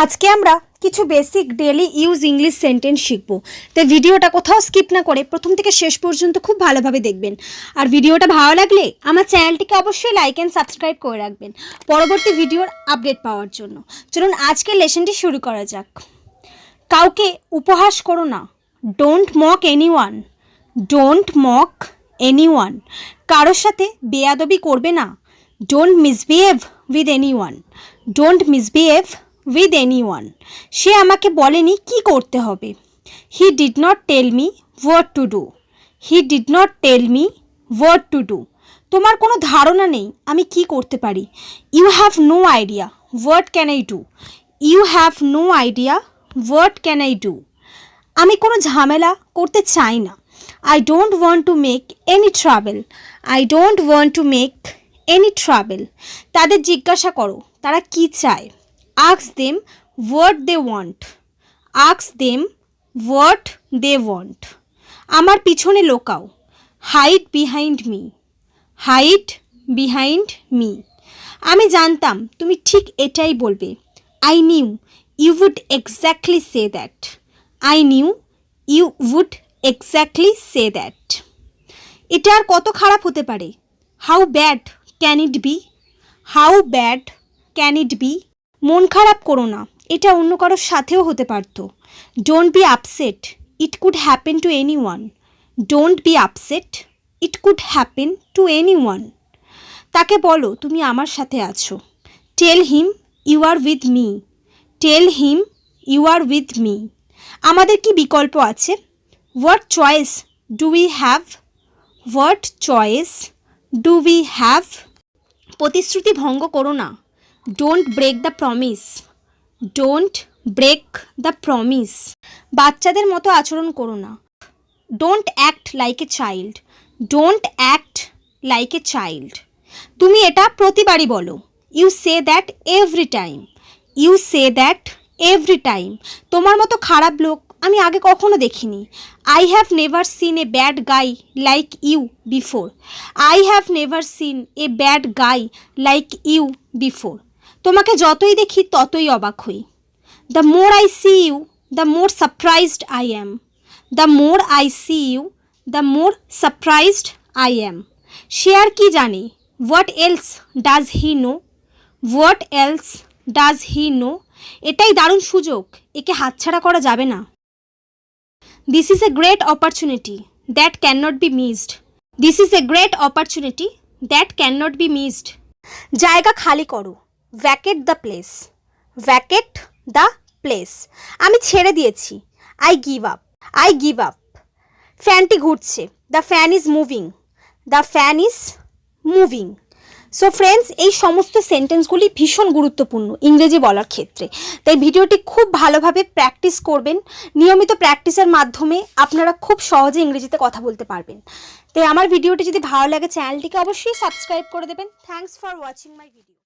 আজকে আমরা কিছু basic daily use English sentence শিখব। তাই ভিডিওটা কোথাও স্কিপ না করে প্রথম থেকে শেষ পর্যন্ত খুব ভালোভাবে দেখবেন। আর ভিডিওটা ভালো লাগলে আমার চ্যানেলটিকে অবশ্যই লাইক অ্যান্ড সাবস্ক্রাইব করে রাখবেন পরবর্তী ভিডিওর আপডেট পাওয়ার জন্য। চলুন আজকের লেসনটি শুরু করা যাক। কাউকে উপহাস করো না, don't mock anyone, don't mock anyone. কারোর সাথে বেয়াদবি করবে না, don't misbehave with anyone, don't misbehave with anyone. সে আমাকে বলেনি কি করতে হবে, he did not tell me what to do, he did not tell me what to do. তোমার কোনো ধারণা নেই আমি কি করতে পারি, you have no idea what can I do, you have no idea what can I do. আমি কোনো ঝামেলা করতে চাই না, I don't want to make any travel, I don't want to make any travel. তাদের জিজ্ঞাসা করো তারা কি চায়, ask them what they want, ask them what they want. আমার পিছনে লোকাও, hide behind me, hide behind me. আমি জানতাম তুমি ঠিক এটাই বলবে, I knew you would exactly say that, I knew you would exactly say that. এটা আর কত খারাপ হতে পারে, how bad can it be, how bad can it be. মন খারাপ করো না, এটা অন্য কারোর সাথেও হতে পারতো, don't be upset, it could happen to anyone, don't be upset, it could happen to anyone. তাকে বলো তুমি আমার সাথে আছো, tell him you are with me, tell him you are with me. আমাদের কি বিকল্প আছে, what choice do we have, what choice do we have. প্রতিশ্রুতি ভঙ্গ করো না, don't break the promise, don't break the promise. বাচ্চাদের মতো আচরণ করো না, don't act like a child, don't act like a child. তুমি এটা প্রতিবারই বলো, you say that every time, you say that every time. তোমার মতো খারাপ লোক আমি আগে কখনো দেখিনি, I have never seen a bad guy like you before, I have never seen a bad guy like you before. তোমাকে যতই দেখি ততই অবাক হই, the more I see you the more surprised I am, the more I see you the more surprised I am. সে আর কি জানে, what else does he know, what else does he know. এটাই দারুণ সুযোগ, একে হাতছাড়া করা যাবে না। This is a great opportunity that can not be missed, this is a great opportunity that can not be missed. জায়গা খালি করো, vacate the place, vacate the place. আমি ছেড়ে দিয়েছি, I give up, I give up. ফ্যানটি ঘুরছে, the fan is moving, the fan is moving. So friends, এই সমস্ত সেন্টেন্সগুলি ভীষণ গুরুত্বপূর্ণ ইংরেজি বলার ক্ষেত্রে। তাই ভিডিওটি খুব ভালোভাবে প্র্যাকটিস করবেন, নিয়মিত প্র্যাকটিসের মাধ্যমে আপনারা খুব সহজে ইংরেজিতে কথা বলতে পারবেন। তাই আমার ভিডিওটি যদি ভালো লাগে চ্যানেলটিকে অবশ্যই সাবস্ক্রাইব করে দেবেন। Thanks for watching my video.